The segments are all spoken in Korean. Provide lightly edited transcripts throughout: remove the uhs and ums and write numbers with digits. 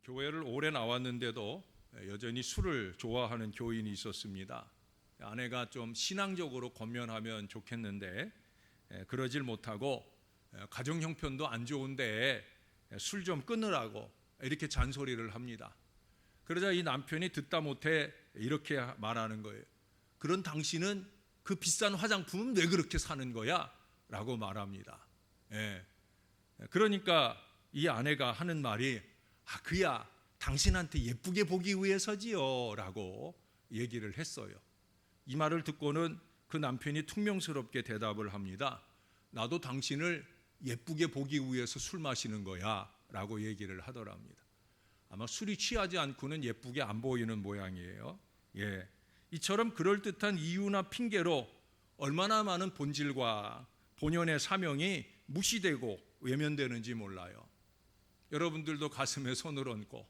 교회를 오래 나왔는데도 여전히 술을 좋아하는 교인이 있었습니다. 아내가 좀 신앙적으로 권면하면 좋겠는데 그러질 못하고 가정 형편도 안 좋은데 술 좀 끊으라고 이렇게 잔소리를 합니다. 그러자 이 남편이 듣다 못해 이렇게 말하는 거예요. 그런 당신은 그 비싼 화장품은 왜 그렇게 사는 거야? 라고 말합니다. 그러니까 이 아내가 하는 말이 그야 당신한테 예쁘게 보기 위해서지요 라고 얘기를 했어요. 이 말을 듣고는 그 남편이 퉁명스럽게 대답을 합니다. 나도 당신을 예쁘게 보기 위해서 술 마시는 거야 라고 얘기를 하더랍니다. 아마 술이 취하지 않고는 예쁘게 안 보이는 모양이에요. 이처럼 그럴듯한 이유나 핑계로 얼마나 많은 본질과 본연의 사명이 무시되고 외면되는지 몰라요. 여러분들도 가슴에 손을 얹고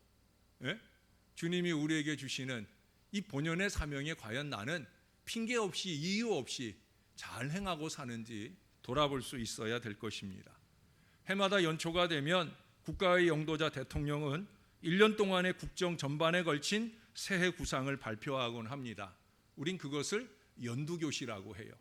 주님이 우리에게 주시는 이 본연의 사명에 과연 나는 핑계 없이 이유 없이 잘 행하고 사는지 돌아볼 수 있어야 될 것입니다. 해마다 연초가 되면 국가의 영도자 대통령은 1년 동안의 국정 전반에 걸친 새해 구상을 발표하곤 합니다. 우린 그것을 연두교시라고 해요.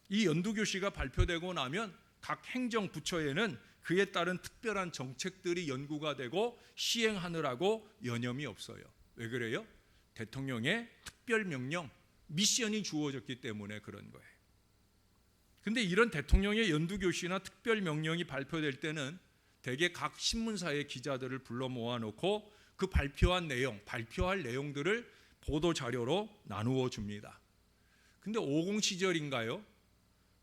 이 연두교시가 발표되고 나면 각 행정부처에는 그에 따른 특별한 정책들이 연구가 되고 시행하느라고 여념이 없어요. 왜 그래요? 대통령의 특별명령, 미션이 주어졌기 때문에 그런 거예요. 근데 이런 대통령의 연두교시나 특별명령이 발표될 때는 대개 각 신문사의 기자들을 불러 모아놓고 그 발표할 내용들을 보도자료로 나누어 줍니다. 근데 50 시절인가요?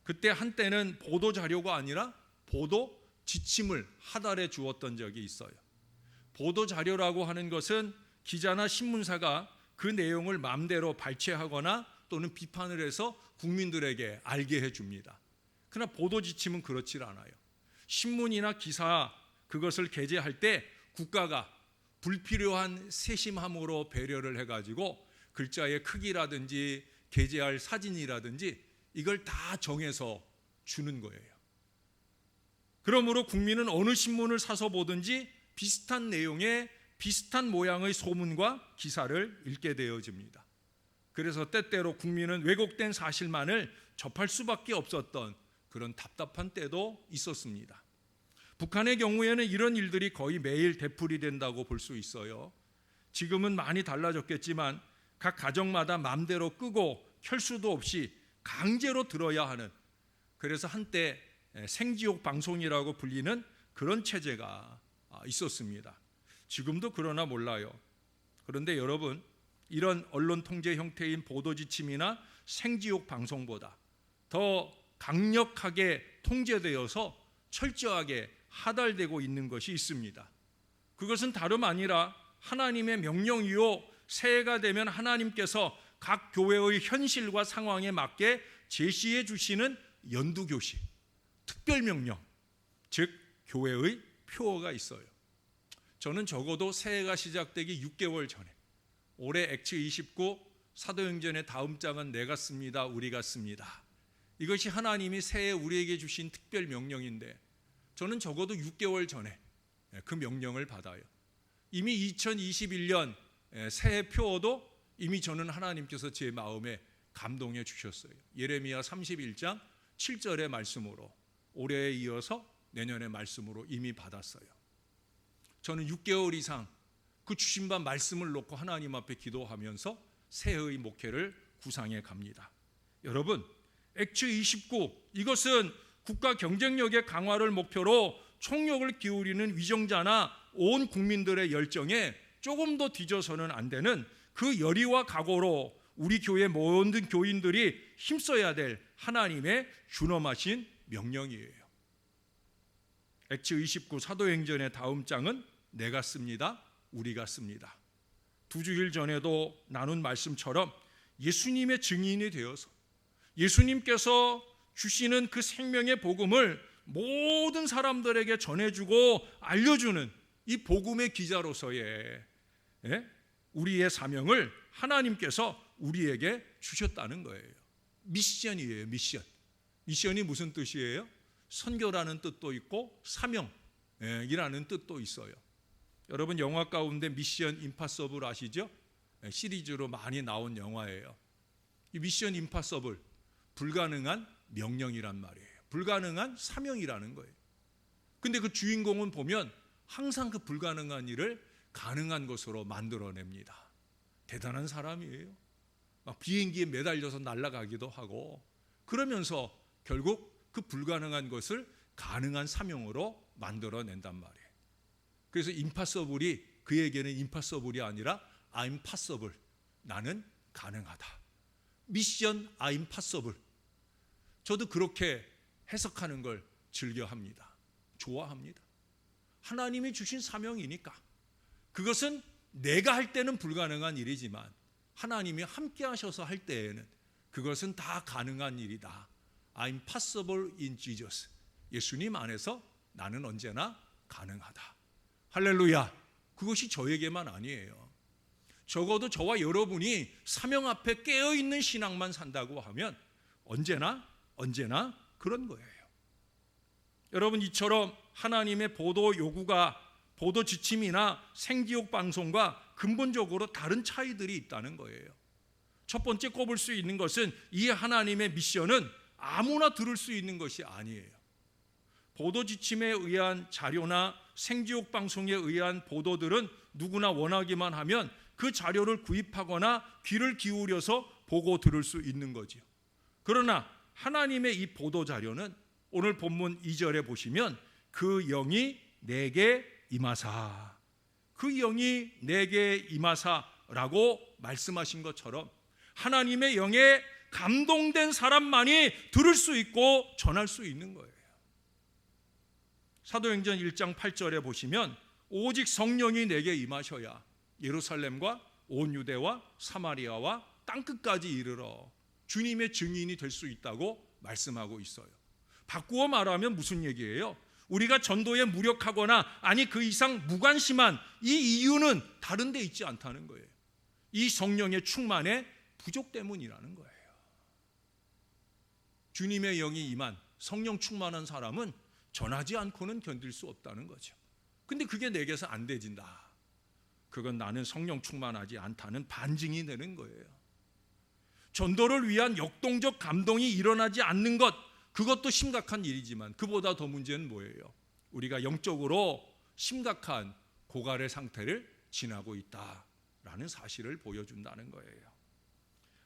그때 한때는 보도자료가 아니라 보도 지침을 하달해 주었던 적이 있어요. 보도자료라고 하는 것은 기자나 신문사가 그 내용을 마음대로 발췌하거나 또는 비판을 해서 국민들에게 알게 해줍니다. 그러나 보도지침은 그렇지 않아요. 신문이나 기사 그것을 게재할 때 국가가 불필요한 세심함으로 배려를 해가지고 글자의 크기라든지 게재할 사진이라든지 이걸 다 정해서 주는 거예요. 그러므로 국민은 어느 신문을 사서 보든지 비슷한 내용의 비슷한 모양의 소문과 기사를 읽게 되어집니다. 그래서 때때로 국민은 왜곡된 사실만을 접할 수밖에 없었던 그런 답답한 때도 있었습니다. 북한의 경우에는 이런 일들이 거의 매일 되풀이 된다고 볼 수 있어요. 지금은 많이 달라졌겠지만 각 가정마다 마음대로 끄고 켤 수도 없이 강제로 들어야 하는, 그래서 한때 생지옥 방송이라고 불리는 그런 체제가 있었습니다. 지금도 그러나 몰라요. 그런데 여러분, 이런 언론 통제 형태인 보도지침이나 생지옥 방송보다 더 강력하게 통제되어서 철저하게 하달되고 있는 것이 있습니다. 그것은 다름 아니라 하나님의 명령이요, 새해가 되면 하나님께서 각 교회의 현실과 상황에 맞게 제시해 주시는 연두교시, 특별명령, 즉 교회의 표어가 있어요. 저는 적어도 새해가 시작되기 6개월 전에 올해 액츠 29 사도행전의 다음 장은 내가 씁니다, 우리가 씁니다. 이것이 하나님이 새해 우리에게 주신 특별명령인데 저는 적어도 6개월 전에 그 명령을 받아요. 이미 2021년 새해 표어도 이미 저는 하나님께서 제 마음에 감동해 주셨어요. 예레미야 31장 7절의 말씀으로 올해에 이어서 내년의 말씀으로 이미 받았어요. 저는 6개월 이상 그 주신 바 말씀을 놓고 하나님 앞에 기도하면서 새해의 목회를 구상해 갑니다. 여러분, 액츠 29 이것은 국가 경쟁력의 강화를 목표로 총력을 기울이는 위정자나 온 국민들의 열정에 조금 더 뒤져서는 안 되는 그 열의와 각오로 우리 교회 모든 교인들이 힘써야 될 하나님의 준엄하신 명령이에요. 액츠 29 사도행전의 다음 장은 내가 씁니다, 우리가 씁니다. 2주일 전에도 나눈 말씀처럼 예수님의 증인이 되어서 예수님께서 주시는 그 생명의 복음을 모든 사람들에게 전해주고 알려주는 이 복음의 기자로서의 우리의 사명을 하나님께서 우리에게 주셨다는 거예요. 미션이에요. 미션이 무슨 뜻이에요? 선교라는 뜻도 있고 사명이라는 뜻도 있어요. 여러분 영화 가운데 미션 임파서블 아시죠? 시리즈로 많이 나온 영화예요. 이 미션 임파서블, 불가능한 명령이란 말이에요. 불가능한 사명이라는 거예요. 근데 그 주인공은 보면 항상 그 불가능한 일을 가능한 것으로 만들어냅니다. 대단한 사람이에요. 막 비행기에 매달려서 날아가기도 하고, 그러면서 결국 그 불가능한 것을 가능한 사명으로 만들어낸단 말이에요. 그래서 임파서블이 그에게는 임파서블이 아니라 I'm possible, 나는 가능하다. 미션 I'm possible. 저도 그렇게 해석하는 걸 즐겨합니다. 좋아합니다. 하나님이 주신 사명이니까. 그것은 내가 할 때는 불가능한 일이지만 하나님이 함께 하셔서 할 때에는 그것은 다 가능한 일이다. I'm possible in Jesus. 예수님 안에서 나는 언제나 가능하다. 할렐루야. 그것이 저에게만 아니에요. 적어도 저와 여러분이 사명 앞에 깨어있는 신앙만 산다고 하면 언제나 그런 거예요. 여러분, 이처럼 하나님의 보도 요구가 보도 지침이나 생지옥 방송과 근본적으로 다른 차이들이 있다는 거예요. 첫 번째 꼽을 수 있는 것은 이 하나님의 미션은 아무나 들을 수 있는 것이 아니에요. 보도 지침에 의한 자료나 생지옥 방송에 의한 보도들은 누구나 원하기만 하면 그 자료를 구입하거나 귀를 기울여서 보고 들을 수 있는 거죠. 그러나 하나님의 이 보도 자료는 오늘 본문 2절에 보시면 그 영이 내게 임하사, 그 영이 내게 임하사라고 말씀하신 것처럼 하나님의 영에 감동된 사람만이 들을 수 있고 전할 수 있는 거예요. 사도행전 1장 8절에 보시면 오직 성령이 내게 임하셔야 예루살렘과 온 유대와 사마리아와 땅끝까지 이르러 주님의 증인이 될 수 있다고 말씀하고 있어요. 바꾸어 말하면 무슨 얘기예요? 우리가 전도에 무력하거나 아니 그 이상 무관심한 이 이유는 다른 데 있지 않다는 거예요. 이 성령의 충만의 부족 때문이라는 거예요. 주님의 영이 임한 성령 충만한 사람은 전하지 않고는 견딜 수 없다는 거죠. 근데 그게 내게서 안 되진다. 그건 나는 성령 충만하지 않다는 반증이 되는 거예요. 전도를 위한 역동적 감동이 일어나지 않는 것, 그것도 심각한 일이지만 그보다 더 문제는 뭐예요? 우리가 영적으로 심각한 고갈의 상태를 지나고 있다라는 사실을 보여준다는 거예요.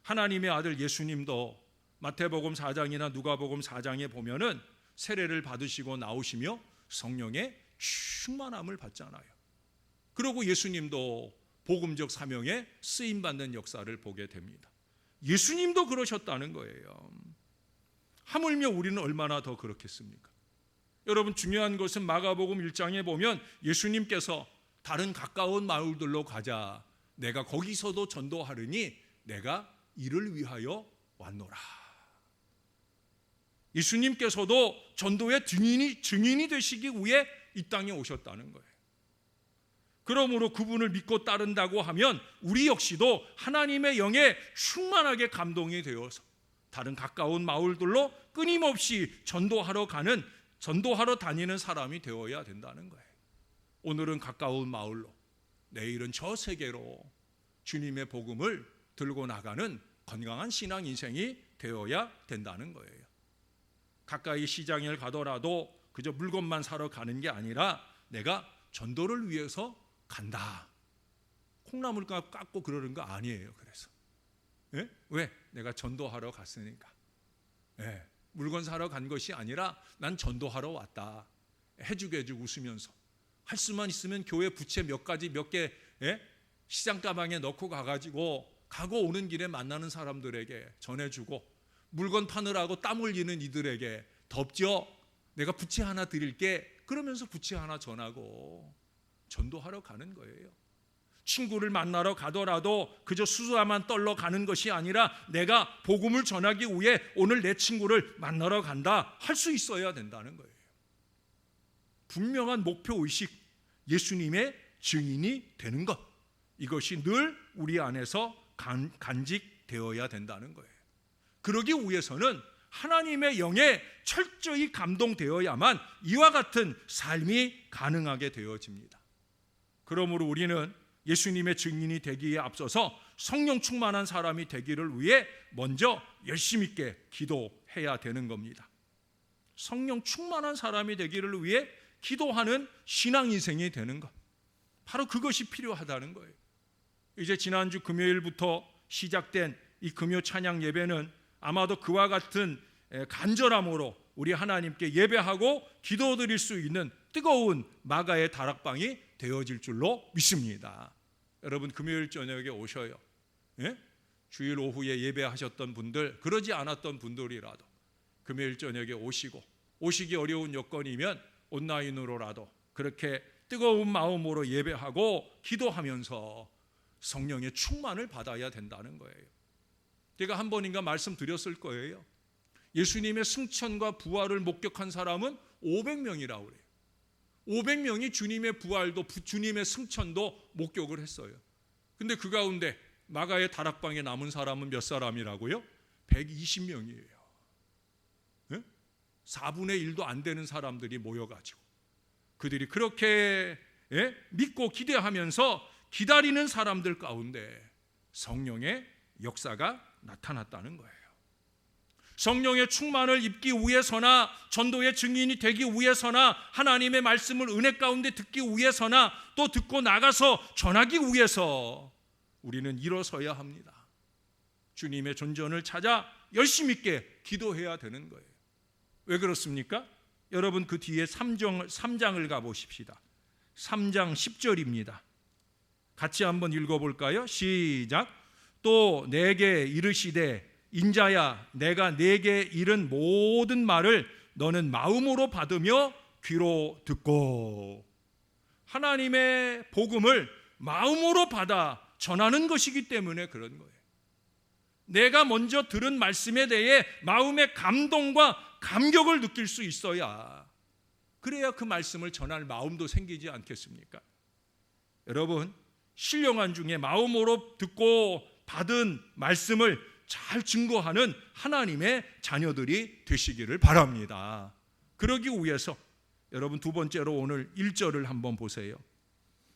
하나님의 아들 예수님도 마태복음 4장이나 누가복음 4장에 보면은 세례를 받으시고 나오시며 성령의 충만함을 받잖아요. 그리고 예수님도 복음적 사명에 쓰임받는 역사를 보게 됩니다. 예수님도 그러셨다는 거예요. 하물며 우리는 얼마나 더 그렇겠습니까? 여러분, 중요한 것은 마가복음 1장에 보면 예수님께서 다른 가까운 마을들로 가자, 내가 거기서도 전도하려니 내가 이를 위하여 왔노라. 예수님께서도 전도의 증인이 되시기 위해 이 땅에 오셨다는 거예요. 그러므로 그분을 믿고 따른다고 하면 우리 역시도 하나님의 영에 충만하게 감동이 되어서 다른 가까운 마을들로 끊임없이 전도하러 다니는 사람이 되어야 된다는 거예요. 오늘은 가까운 마을로, 내일은 저 세계로 주님의 복음을 들고 나가는 건강한 신앙 인생이 되어야 된다는 거예요. 가까이 시장을 가더라도 그저 물건만 사러 가는 게 아니라 내가 전도를 위해서 간다. 콩나물 깎고 그러는 거 아니에요. 그래서 왜? 내가 전도하러 갔으니까. 물건 사러 간 것이 아니라 난 전도하러 왔다. 해주고 웃으면서 할 수만 있으면 교회 부채 몇 개 시장 가방에 넣고 가가지고 가고 오는 길에 만나는 사람들에게 전해주고, 물건 파느라고 땀 흘리는 이들에게 덥죠? 내가 부채 하나 드릴게. 그러면서 부채 하나 전하고 전도하러 가는 거예요. 친구를 만나러 가더라도 그저 수수화만 떨러 가는 것이 아니라 내가 복음을 전하기 위해 오늘 내 친구를 만나러 간다 할 수 있어야 된다는 거예요. 분명한 목표의식, 예수님의 증인이 되는 것, 이것이 늘 우리 안에서 간직되어야 된다는 거예요. 그러기 위해서는 하나님의 영에 철저히 감동되어야만 이와 같은 삶이 가능하게 되어집니다. 그러므로 우리는 예수님의 증인이 되기에 앞서서 성령 충만한 사람이 되기를 위해 먼저 열심 있게 기도해야 되는 겁니다. 성령 충만한 사람이 되기를 위해 기도하는 신앙인생이 되는 것, 바로 그것이 필요하다는 거예요. 이제 지난주 금요일부터 시작된 이 금요 찬양 예배는 아마도 그와 같은 간절함으로 우리 하나님께 예배하고 기도드릴 수 있는 뜨거운 마가의 다락방이 되어질 줄로 믿습니다. 여러분 금요일 저녁에 오셔요. 예? 주일 오후에 예배하셨던 분들, 그러지 않았던 분들이라도 금요일 저녁에 오시기 어려운 여건이면 온라인으로라도 그렇게 뜨거운 마음으로 예배하고 기도하면서 성령의 충만을 받아야 된다는 거예요. 제가 한 번인가 말씀드렸을 거예요. 예수님의 승천과 부활을 목격한 사람은 500명이라고 그래요. 500명이 주님의 부활도 주님의 승천도 목격을 했어요. 근데 그 가운데 마가의 다락방에 남은 사람은 몇 사람이라고요? 120명이에요. 4분의 1도 안 되는 사람들이 모여가지고 그들이 그렇게 믿고 기대하면서 기다리는 사람들 가운데 성령의 역사가 나타났다는 거예요. 성령의 충만을 입기 위해서나 전도의 증인이 되기 위해서나 하나님의 말씀을 은혜 가운데 듣기 위해서나 또 듣고 나가서 전하기 위해서 우리는 일어서야 합니다. 주님의 존전을 찾아 열심 있게 기도해야 되는 거예요. 왜 그렇습니까? 여러분 그 뒤에 3장을 가보십시다. 3장 10절입니다. 같이 한번 읽어볼까요? 시작. 또 내게 이르시되 인자야 내가 내게 이른 모든 말을 너는 마음으로 받으며 귀로 듣고. 하나님의 복음을 마음으로 받아 전하는 것이기 때문에 그런 거예요. 내가 먼저 들은 말씀에 대해 마음의 감동과 감격을 느낄 수 있어야, 그래야 그 말씀을 전할 마음도 생기지 않겠습니까? 여러분 신령한 중에 마음으로 듣고 받은 말씀을 잘 증거하는 하나님의 자녀들이 되시기를 바랍니다. 그러기 위해서 여러분 두 번째로 오늘 1절을 한번 보세요.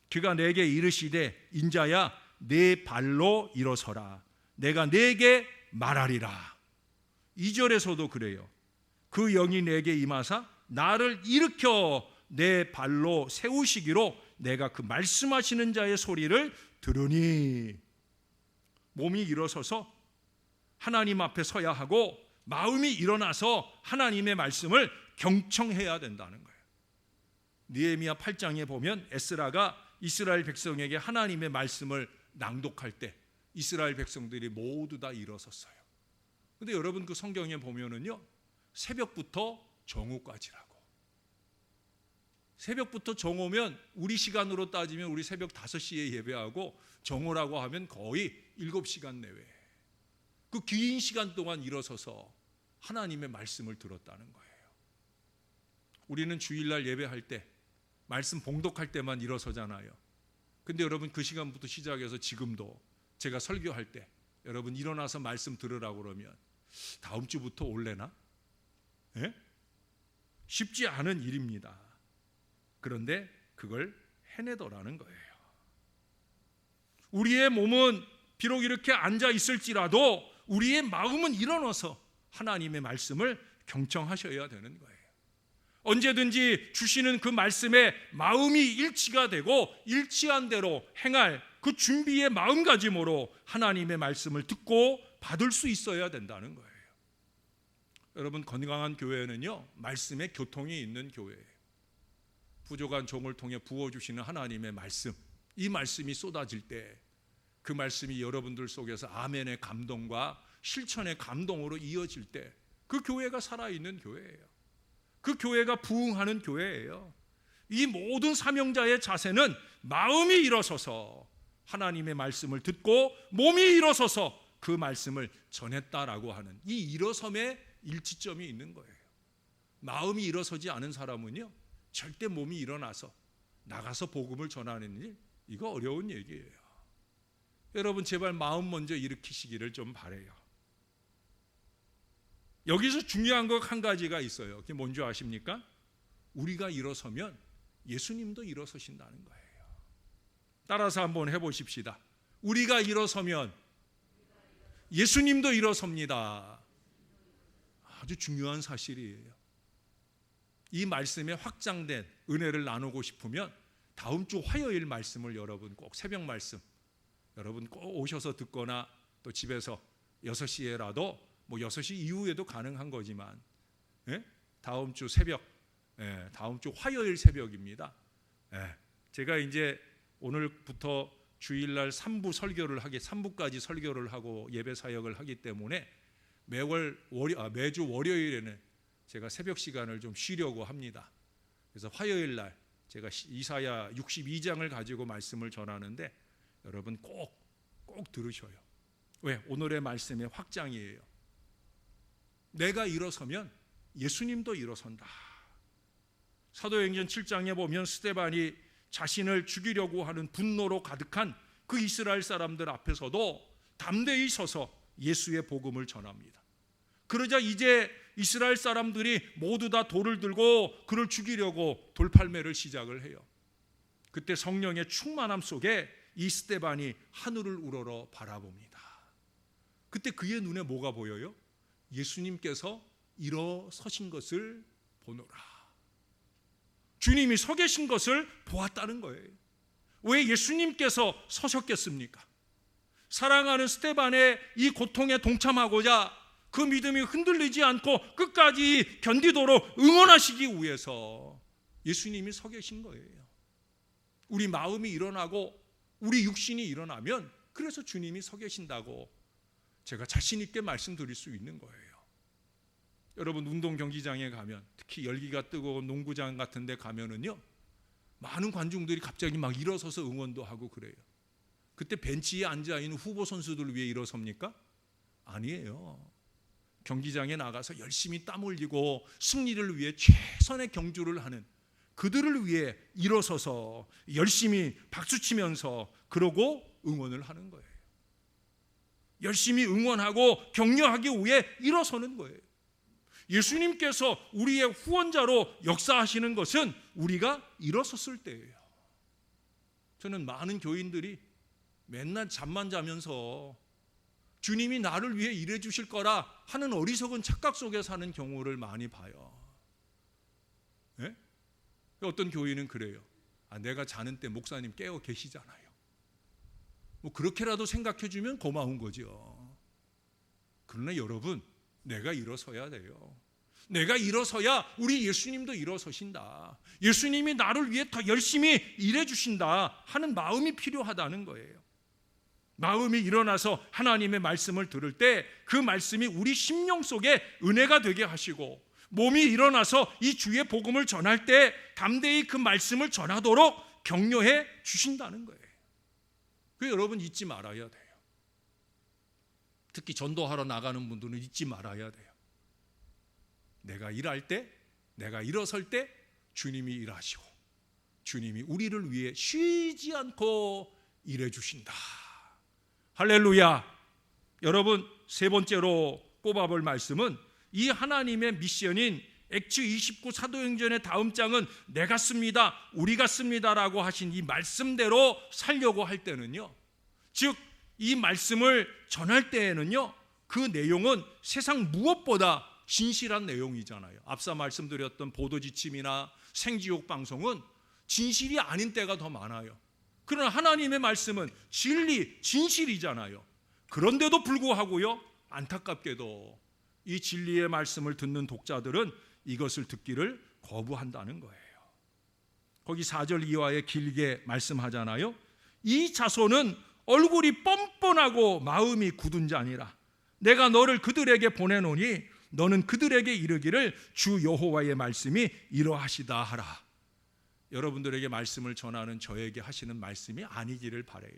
그가 내게 이르시되 인자야 내 발로 일어서라 내가 내게 말하리라. 2절에서도 그래요. 그 영이 내게 임하사 나를 일으켜 내 발로 세우시기로 내가 그 말씀하시는 자의 소리를 들으니. 몸이 일어서서 하나님 앞에 서야 하고 마음이 일어나서 하나님의 말씀을 경청해야 된다는 거예요. 느헤미야 8장에 보면 에스라가 이스라엘 백성에게 하나님의 말씀을 낭독할 때 이스라엘 백성들이 모두 다 일어섰어요. 근데 여러분 그 성경에 보면은요 새벽부터 정오까지라고. 새벽부터 정오면 우리 시간으로 따지면 우리 새벽 5시에 예배하고 정오라고 하면 거의 7시간 내외. 그 긴 시간 동안 일어서서 하나님의 말씀을 들었다는 거예요. 우리는 주일날 예배할 때 말씀 봉독할 때만 일어서잖아요. 근데 여러분 그 시간부터 시작해서 지금도 제가 설교할 때 여러분 일어나서 말씀 들으라고 그러면 다음 주부터 올래나? 예? 쉽지 않은 일입니다. 그런데 그걸 해내더라는 거예요. 우리의 몸은 비록 이렇게 앉아 있을지라도 우리의 마음은 일어나서 하나님의 말씀을 경청하셔야 되는 거예요. 언제든지 주시는 그 말씀에 마음이 일치가 되고 일치한 대로 행할 그 준비의 마음가짐으로 하나님의 말씀을 듣고 받을 수 있어야 된다는 거예요. 여러분 건강한 교회는요 말씀에 교통이 있는 교회예요. 부족한 종을 통해 부어주시는 하나님의 말씀, 이 말씀이 쏟아질 때 그 말씀이 여러분들 속에서 아멘의 감동과 실천의 감동으로 이어질 때 그 교회가 살아있는 교회예요. 그 교회가 부흥하는 교회예요. 이 모든 사명자의 자세는 마음이 일어서서 하나님의 말씀을 듣고 몸이 일어서서 그 말씀을 전했다라고 하는 이 일어섬의 일치점이 있는 거예요. 마음이 일어서지 않은 사람은요 절대 몸이 일어나서 나가서 복음을 전하는 일, 이거 어려운 얘기예요. 여러분 제발 마음 먼저 일으키시기를 좀 바라요. 여기서 중요한 것 한 가지가 있어요. 그게 뭔지 아십니까? 우리가 일어서면 예수님도 일어서신다는 거예요. 따라서 한번 해보십시다. 우리가 일어서면 예수님도 일어섭니다. 아주 중요한 사실이에요. 이 말씀에 확장된 은혜를 나누고 싶으면 다음 주 화요일 말씀을 여러분 꼭 새벽 말씀 여러분 꼭 오셔서 듣거나 또 집에서 6시에라도 뭐 6시 이후에도 가능한 거지만 다음 주 새벽 다음 주 화요일 새벽입니다. 제가 이제 오늘부터 주일날 3부까지 설교를 하고 예배 사역을 하기 때문에 매주 월요일에는 제가 새벽 시간을 좀 쉬려고 합니다. 그래서 화요일 날 제가 이사야 62장을 가지고 말씀을 전하는데 여러분 꼭 들으셔요. 왜? 오늘의 말씀의 확장이에요. 내가 일어서면 예수님도 일어선다. 사도행전 7장에 보면 스데반이 자신을 죽이려고 하는 분노로 가득한 그 이스라엘 사람들 앞에서도 담대히 서서 예수의 복음을 전합니다. 그러자 이제 이스라엘 사람들이 모두 다 돌을 들고 그를 죽이려고 돌팔매를 시작을 해요. 그때 성령의 충만함 속에 이 스데반이 하늘을 우러러 바라봅니다. 그때 그의 눈에 뭐가 보여요? 예수님께서 일어서신 것을 보노라. 주님이 서 계신 것을 보았다는 거예요. 왜 예수님께서 서셨겠습니까? 사랑하는 스데반의 이 고통에 동참하고자 그 믿음이 흔들리지 않고 끝까지 견디도록 응원하시기 위해서 예수님이 서 계신 거예요. 우리 마음이 일어나고 우리 육신이 일어나면 그래서 주님이 서 계신다고 제가 자신 있게 말씀드릴 수 있는 거예요. 여러분 운동 경기장에 가면 특히 열기가 뜨거운 농구장 같은 데 가면은요 많은 관중들이 갑자기 막 일어서서 응원도 하고 그래요. 그때 벤치에 앉아있는 후보 선수들 위해 일어섭니까? 아니에요. 경기장에 나가서 열심히 땀 흘리고 승리를 위해 최선의 경주를 하는 그들을 위해 일어서서 열심히 박수치면서 그러고 응원을 하는 거예요. 열심히 응원하고 격려하기 위해 일어서는 거예요. 예수님께서 우리의 후원자로 역사하시는 것은 우리가 일어섰을 때예요. 저는 많은 교인들이 맨날 잠만 자면서 주님이 나를 위해 일해 주실 거라 하는 어리석은 착각 속에 사는 경우를 많이 봐요. 네? 어떤 교인은 그래요. 내가 자는 때 목사님 깨어 계시잖아요. 뭐 그렇게라도 생각해 주면 고마운 거죠. 그러나 여러분, 내가 일어서야 돼요. 내가 일어서야 우리 예수님도 일어서신다. 예수님이 나를 위해 더 열심히 일해 주신다 하는 마음이 필요하다는 거예요. 마음이 일어나서 하나님의 말씀을 들을 때 그 말씀이 우리 심령 속에 은혜가 되게 하시고 몸이 일어나서 이 주의 복음을 전할 때 담대히 그 말씀을 전하도록 격려해 주신다는 거예요. 그 여러분 잊지 말아야 돼요. 특히 전도하러 나가는 분들은 잊지 말아야 돼요. 내가 일할 때, 내가 일어설 때 주님이 일하시고 주님이 우리를 위해 쉬지 않고 일해 주신다. 할렐루야. 여러분 세 번째로 꼽아볼 말씀은 이 하나님의 미션인 액츠 29 사도행전의 다음 장은 내가 씁니다, 우리가 씁니다라고 하신 이 말씀대로 살려고 할 때는요, 즉 이 말씀을 전할 때에는요 그 내용은 세상 무엇보다 진실한 내용이잖아요. 앞서 말씀드렸던 보도지침이나 생지옥 방송은 진실이 아닌 때가 더 많아요. 그러나 하나님의 말씀은 진리, 진실이잖아요. 그런데도 불구하고요 안타깝게도 이 진리의 말씀을 듣는 독자들은 이것을 듣기를 거부한다는 거예요. 거기 4절 이하에 길게 말씀하잖아요. 이 자손은 얼굴이 뻔뻔하고 마음이 굳은 자니라. 내가 너를 그들에게 보내노니 너는 그들에게 이르기를 주 여호와의 말씀이 이러하시다 하라. 여러분들에게 말씀을 전하는 저에게 하시는 말씀이 아니기를 바라요.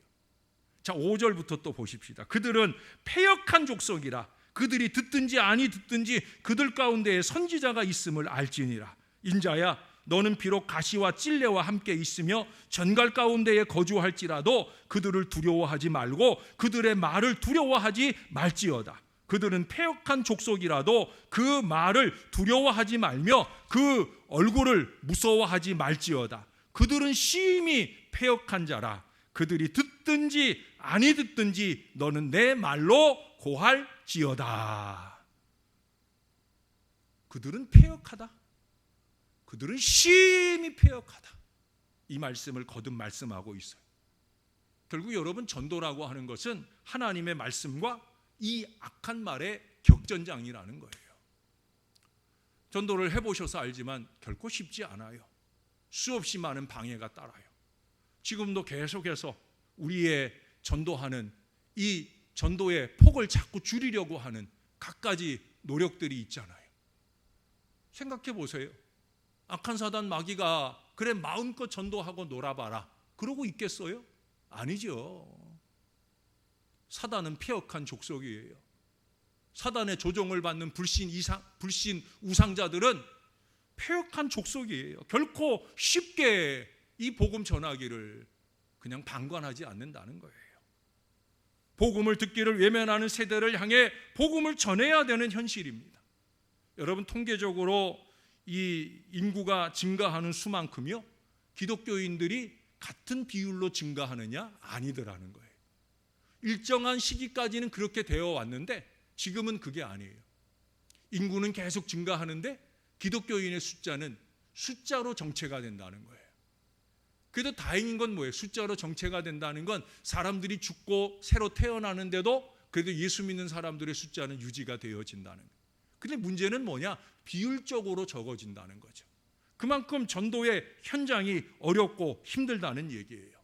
자, 5절부터 또 보십시다. 그들은 패역한 족속이라. 그들이 듣든지 아니 듣든지 그들 가운데에 선지자가 있음을 알지니라. 인자야, 너는 비록 가시와 찔레와 함께 있으며 전갈 가운데에 거주할지라도 그들을 두려워하지 말고 그들의 말을 두려워하지 말지어다. 그들은 패역한 족속이라도 그 말을 두려워하지 말며 그 얼굴을 무서워하지 말지어다. 그들은 심히 패역한 자라. 그들이 듣든지 아니 듣든지 너는 내 말로 고할지어다. 그들은 패역하다. 그들은 심히 패역하다. 이 말씀을 거듭 말씀하고 있어요. 결국 여러분, 전도라고 하는 것은 하나님의 말씀과 이 악한 말의 격전장이라는 거예요. 전도를 해보셔서 알지만 결코 쉽지 않아요. 수없이 많은 방해가 따라요. 지금도 계속해서 우리의 전도하는 이 전도의 폭을 자꾸 줄이려고 하는 갖가지 노력들이 있잖아요. 생각해 보세요. 악한 사단 마귀가 그래 마음껏 전도하고 놀아봐라 그러고 있겠어요? 아니죠. 사단은 패역한 족속이에요. 사단의 조종을 받는 불신 우상자들은 패역한 족속이에요. 결코 쉽게 이 복음 전하기를 그냥 방관하지 않는다는 거예요. 복음을 듣기를 외면하는 세대를 향해 복음을 전해야 되는 현실입니다. 여러분, 통계적으로 이 인구가 증가하는 수만큼요, 기독교인들이 같은 비율로 증가하느냐? 아니더라는 거예요. 일정한 시기까지는 그렇게 되어 왔는데 지금은 그게 아니에요. 인구는 계속 증가하는데 기독교인의 숫자는 숫자로 정체가 된다는 거예요. 그래도 다행인 건 뭐예요? 숫자로 정체가 된다는 건 사람들이 죽고 새로 태어나는데도 그래도 예수 믿는 사람들의 숫자는 유지가 되어진다는 거예요. 근데 문제는 뭐냐? 비율적으로 적어진다는 거죠. 그만큼 전도의 현장이 어렵고 힘들다는 얘기예요.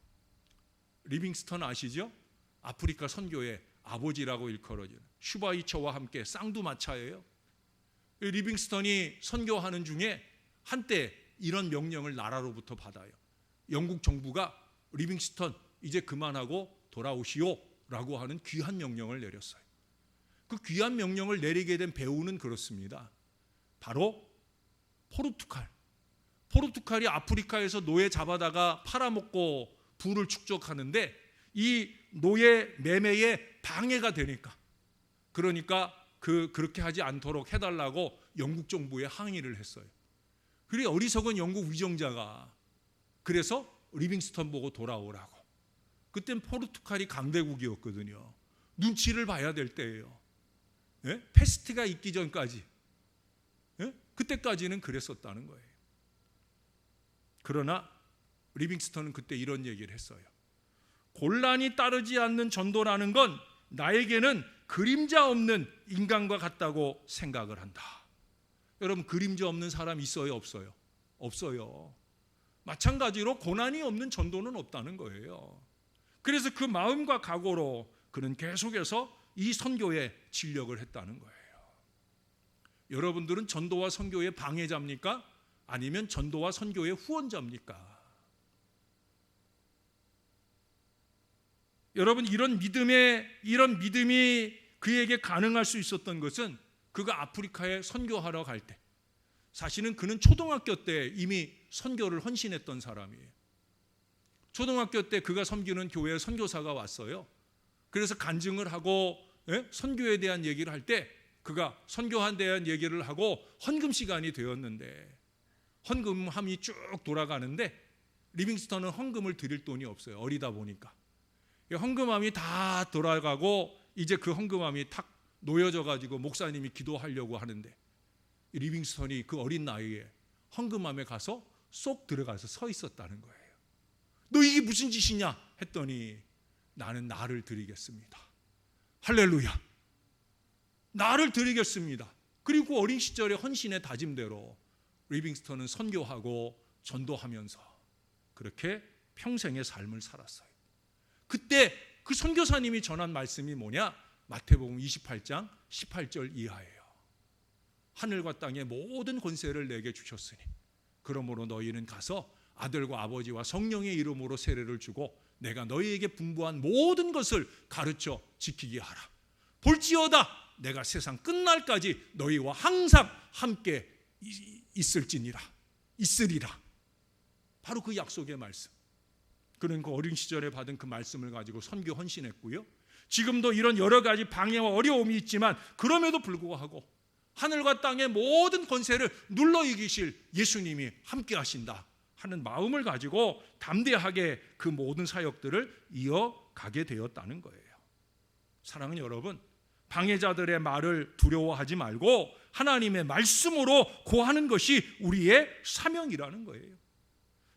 리빙스턴 아시죠? 아프리카 선교의 아버지라고 일컬어지는 슈바이처와 함께 쌍두마차예요. 리빙스턴이 선교하는 중에 한때 이런 명령을 나라로부터 받아요. 영국 정부가 리빙스턴 이제 그만하고 돌아오시오 라고 하는 귀한 명령을 내렸어요. 그 귀한 명령을 내리게 된 배후는 그렇습니다. 바로 포르투갈이 아프리카에서 노예 잡아다가 팔아먹고 부를 축적하는데 이 노예 매매에 방해가 되니까, 그러니까 그렇게 하지 않도록 해달라고 영국 정부에 항의를 했어요. 그리고 어리석은 영국 위정자가 그래서 리빙스턴 보고 돌아오라고. 그땐 포르투갈이 강대국이었거든요. 눈치를 봐야 될 때예요. 예? 패스트가 있기 전까지, 예? 그때까지는 그랬었다는 거예요. 그러나 리빙스턴은 그때 이런 얘기를 했어요. 곤란이 따르지 않는 전도라는 건 나에게는 그림자 없는 인간과 같다고 생각을 한다. 여러분, 그림자 없는 사람 있어요, 없어요? 없어요. 마찬가지로 고난이 없는 전도는 없다는 거예요. 그래서 그 마음과 각오로 그는 계속해서 이 선교에 진력을 했다는 거예요. 여러분들은 전도와 선교의 방해자입니까? 아니면 전도와 선교의 후원자입니까? 여러분, 이런 믿음이 그에게 가능할 수 있었던 것은 그가 아프리카에 선교하러 갈 때, 사실은 그는 초등학교 때 이미 선교를 헌신했던 사람이에요. 초등학교 때 그가 섬기는 교회에 선교사가 왔어요. 그래서 간증을 하고 선교에 대한 얘기를 할 때 그가 선교에 대한 얘기를 하고 헌금 시간이 되었는데, 헌금함이 쭉 돌아가는데 리빙스턴은 헌금을 드릴 돈이 없어요. 어리다 보니까. 헌금함이 다 돌아가고 이제 그 헌금함이 탁 놓여져 가지고 목사님이 기도하려고 하는데 리빙스턴이 그 어린 나이에 헌금함에 가서 쏙 들어가서 서 있었다는 거예요. 너 이게 무슨 짓이냐 했더니 나는 나를 드리겠습니다. 할렐루야. 나를 드리겠습니다. 그리고 어린 시절의 헌신의 다짐대로 리빙스턴은 선교하고 전도하면서 그렇게 평생의 삶을 살았어요. 그때 그 선교사님이 전한 말씀이 뭐냐? 마태복음 28장 18절 이하예요. 하늘과 땅의 모든 권세를 내게 주셨으니 그러므로 너희는 가서 아들과 아버지와 성령의 이름으로 세례를 주고 내가 너희에게 분부한 모든 것을 가르쳐 지키게 하라. 볼지어다 내가 세상 끝날까지 너희와 항상 함께 있으리라. 바로 그 약속의 말씀. 그는 그 어린 시절에 받은 그 말씀을 가지고 선교 헌신했고요. 지금도 이런 여러 가지 방해와 어려움이 있지만 그럼에도 불구하고 하늘과 땅의 모든 권세를 눌러 이기실 예수님이 함께 하신다 하는 마음을 가지고 담대하게 그 모든 사역들을 이어가게 되었다는 거예요. 사랑하는 여러분, 방해자들의 말을 두려워하지 말고 하나님의 말씀으로 고하는 것이 우리의 사명이라는 거예요.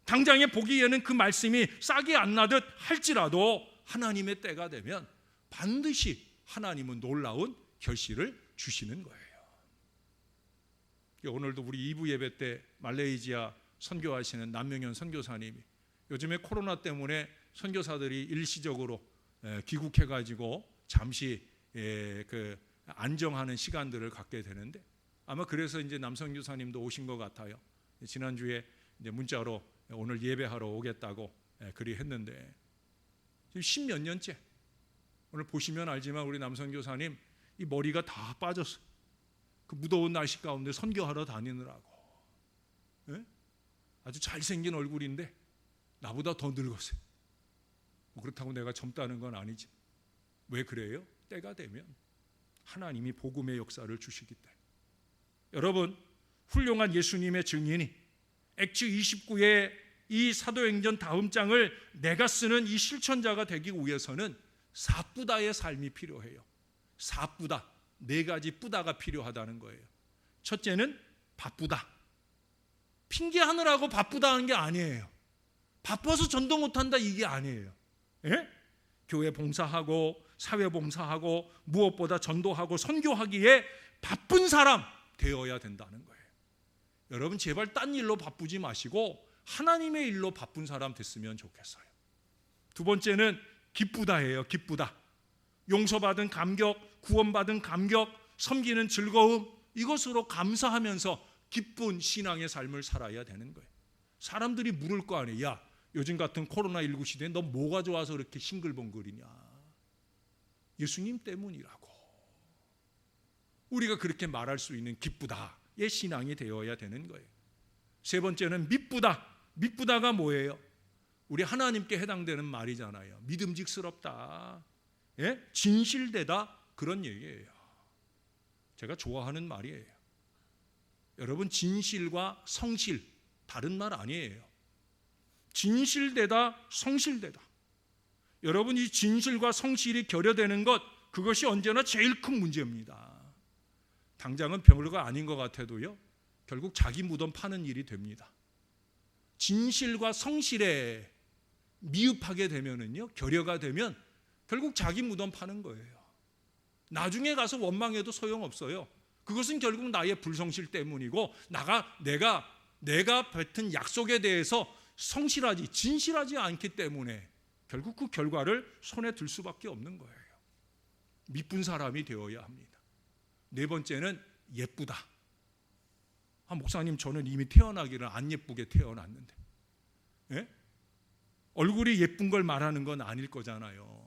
당장에 보기에는 그 말씀이 싹이 안 나듯 할지라도 하나님의 때가 되면 반드시 하나님은 놀라운 결실을 주시는 거예요. 오늘도 우리 2부 예배 때 말레이시아 선교하시는 남명현 선교사님이 요즘에 코로나 때문에 선교사들이 일시적으로 귀국해가지고 잠시 그 안정하는 시간들을 갖게 되는데, 아마 그래서 이제 남선교사님도 오신 것 같아요. 지난주에 이제 문자로 오늘 예배하러 오겠다고 그리 했는데, 지금 10몇 년째, 오늘 보시면 알지만 우리 남선교사님 이 머리가 다 빠졌어요. 그 무더운 날씨 가운데 선교하러 다니느라고. 아주 잘생긴 얼굴인데 나보다 더 늙었어요. 그렇다고 내가 젊다는 건 아니지. 왜 그래요? 때가 되면 하나님이 복음의 역사를 주시기 때문에. 여러분, 훌륭한 예수님의 증인이 액츠 29의 이 사도행전 다음 장을 내가 쓰는 이 실천자가 되기 위해서는 사뿌다의 삶이 필요해요. 사뿌다, 4가지 뿌다가 필요하다는 거예요. 첫째는 바쁘다. 핑계하느라고 바쁘다 하는 게 아니에요. 바빠서 전도 못한다 이게 아니에요. 교회 봉사하고 사회 봉사하고 무엇보다 전도하고 선교하기에 바쁜 사람 되어야 된다는 거예요. 여러분, 제발 딴 일로 바쁘지 마시고 하나님의 일로 바쁜 사람 됐으면 좋겠어요. 두 번째는 기쁘다예요. 기쁘다. 용서받은 감격, 구원받은 감격, 섬기는 즐거움, 이것으로 감사하면서 기쁜 신앙의 삶을 살아야 되는 거예요. 사람들이 물을 거 아니에요. 야, 요즘 같은 코로나19 시대에 너 뭐가 좋아서 그렇게 싱글벙글이냐? 예수님 때문이라고. 우리가 그렇게 말할 수 있는 기쁘다의 신앙이 되어야 되는 거예요. 세 번째는 미쁘다. 미쁘다가 뭐예요? 우리 하나님께 해당되는 말이잖아요. 믿음직스럽다, 진실되다, 그런 얘기예요. 제가 좋아하는 말이에요. 여러분, 진실과 성실 다른 말 아니에요. 진실되다, 성실되다. 여러분, 이 진실과 성실이 결여되는 것, 그것이 언제나 제일 큰 문제입니다. 당장은 별거 아닌 것 같아도요, 결국 자기 무덤 파는 일이 됩니다. 진실과 성실에 미흡하게 되면은요, 결여가 되면 결국 자기 무덤 파는 거예요. 나중에 가서 원망해도 소용없어요. 그것은 결국 나의 불성실 때문이고 내가 뱉은 약속에 대해서 성실하지, 진실하지 않기 때문에 결국 그 결과를 손에 들 수밖에 없는 거예요. 미쁜 사람이 되어야 합니다. 네 번째는 예쁘다. 목사님, 저는 이미 태어나기를 안 예쁘게 태어났는데, 얼굴이 예쁜 걸 말하는 건 아닐 거잖아요.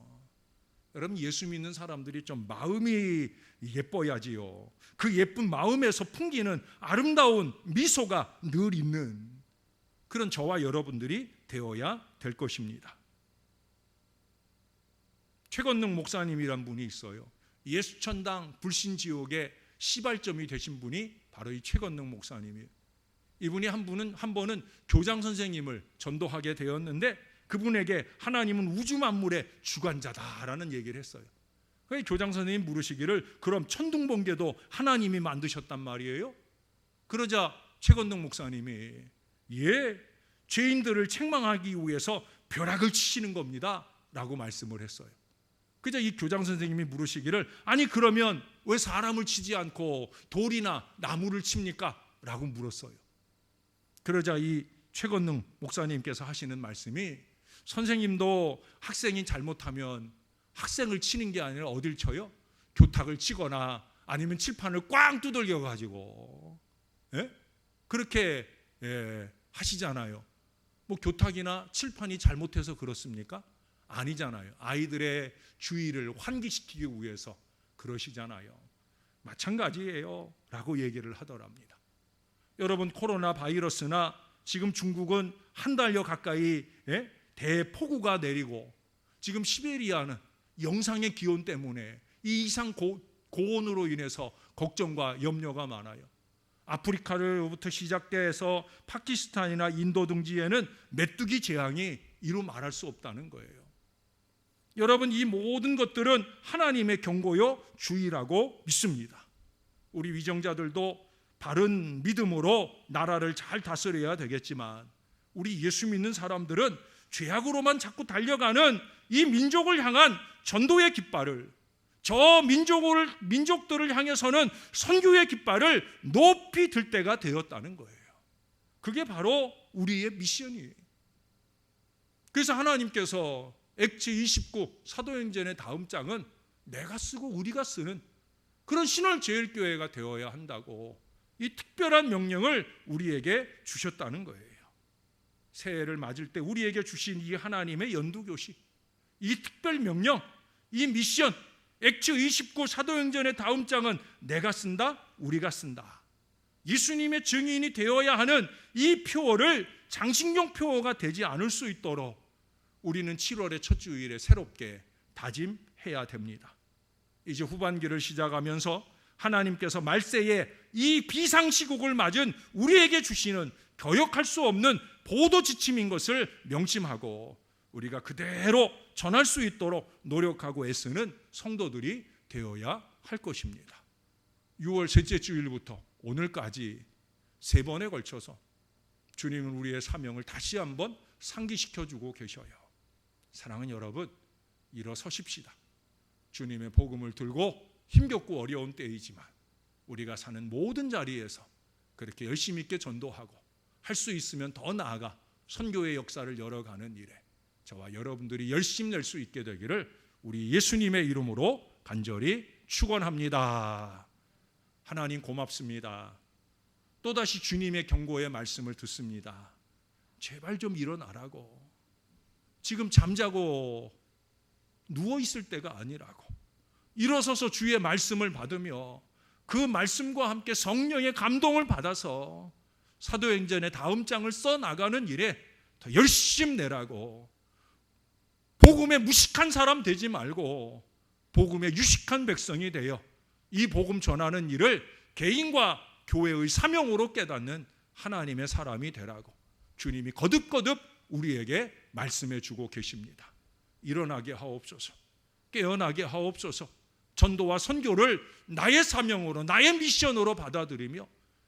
여러분, 예수 믿는 사람들이 좀 마음이 예뻐야지요. 그 예쁜 마음에서 풍기는 아름다운 미소가 늘 있는 그런 저와 여러분들이 되어야 될 것입니다. 최건능 목사님이란 분이 있어요. 예수천당 불신지옥의 시발점이 되신 분이 바로 이 최건능 목사님이에요. 이분이 한 번은 교장 선생님을 전도하게 되었는데, 그분에게 하나님은 우주 만물의 주관자다라는 얘기를 했어요. 그래서 교장 선생님이 물으시기를, 그럼 천둥번개도 하나님이 만드셨단 말이에요? 그러자 최건능 목사님이, 죄인들을 책망하기 위해서 벼락을 치시는 겁니다 라고 말씀을 했어요. 그래서 이 교장 선생님이 물으시기를, 아니 그러면 왜 사람을 치지 않고 돌이나 나무를 칩니까? 라고 물었어요. 그러자 이 최건능 목사님께서 하시는 말씀이, 선생님도 학생이 잘못하면 학생을 치는 게 아니라 어딜 쳐요? 교탁을 치거나 아니면 칠판을 꽝 두들겨 가지고 그렇게 하시잖아요. 뭐 교탁이나 칠판이 잘못해서 그렇습니까? 아니잖아요. 아이들의 주의를 환기시키기 위해서 그러시잖아요. 마찬가지예요 라고 얘기를 하더랍니다. 여러분, 코로나 바이러스나 지금 중국은 한 달여 가까이 대폭우가 내리고, 지금 시베리아는 영상의 기온 때문에 이 이상 고온으로 인해서 걱정과 염려가 많아요. 아프리카로부터 시작돼서 파키스탄이나 인도 등지에는 메뚜기 재앙이 이루 말할 수 없다는 거예요. 여러분, 이 모든 것들은 하나님의 경고요 주의라고 믿습니다. 우리 위정자들도 바른 믿음으로 나라를 잘 다스려야 되겠지만, 우리 예수 믿는 사람들은 죄악으로만 자꾸 달려가는 이 민족을 향한 전도의 깃발을, 저 민족들을 향해서는 선교의 깃발을 높이 들 때가 되었다는 거예요. 그게 바로 우리의 미션이에요. 그래서 하나님께서 액츠 29 사도행전의 다음 장은 내가 쓰고 우리가 쓰는 그런 신월제일교회가 되어야 한다고 이 특별한 명령을 우리에게 주셨다는 거예요. 새해를 맞을 때 우리에게 주신 이 하나님의 연두교시, 이 특별 명령, 이 미션, 액츠 29 사도행전의 다음 장은 내가 쓴다, 우리가 쓴다. 예수님의 증인이 되어야 하는 이 표어를 장식용 표어가 되지 않을 수 있도록 우리는 7월의 첫 주일에 새롭게 다짐해야 됩니다. 이제 후반기를 시작하면서 하나님께서 말세에 이 비상시국을 맞은 우리에게 주시는 거역할 수 없는 보도 지침인 것을 명심하고 우리가 그대로 전할 수 있도록 노력하고 애쓰는 성도들이 되어야 할 것입니다. 6월 셋째 주일부터 오늘까지 3번에 걸쳐서 주님은 우리의 사명을 다시 한번 상기시켜주고 계셔요. 사랑하는 여러분, 일어서십시다. 주님의 복음을 들고 힘겹고 어려운 때이지만 우리가 사는 모든 자리에서 그렇게 열심히 있게 전도하고 할 수 있으면 더 나아가 선교의 역사를 열어가는 일에 저와 여러분들이 열심히 낼 수 있게 되기를 우리 예수님의 이름으로 간절히 축원합니다. 하나님 고맙습니다. 또다시 주님의 경고의 말씀을 듣습니다. 제발 좀 일어나라고. 지금 잠자고 누워있을 때가 아니라고. 일어서서 주의 말씀을 받으며 그 말씀과 함께 성령의 감동을 받아서 사도행전의 다음 장을 써나가는 일에 더 열심 내라고. 복음에 무식한 사람 되지 말고 복음에 유식한 백성이 되어 이 복음 전하는 일을 개인과 교회의 사명으로 깨닫는 하나님의 사람이 되라고 주님이 거듭거듭 우리에게 말씀해 주고 계십니다. 일어나게 하옵소서. 깨어나게 하옵소서. 전도와 선교를 나의 사명으로, 나의 미션으로 받아들이며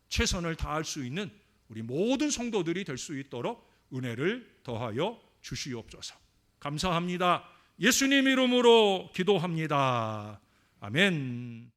최선을 다할 수 있는 우리 모든 성도들이 될 수 있도록 은혜를 더하여 주시옵소서. 감사합니다. 예수님 이름으로 기도합니다. 아멘.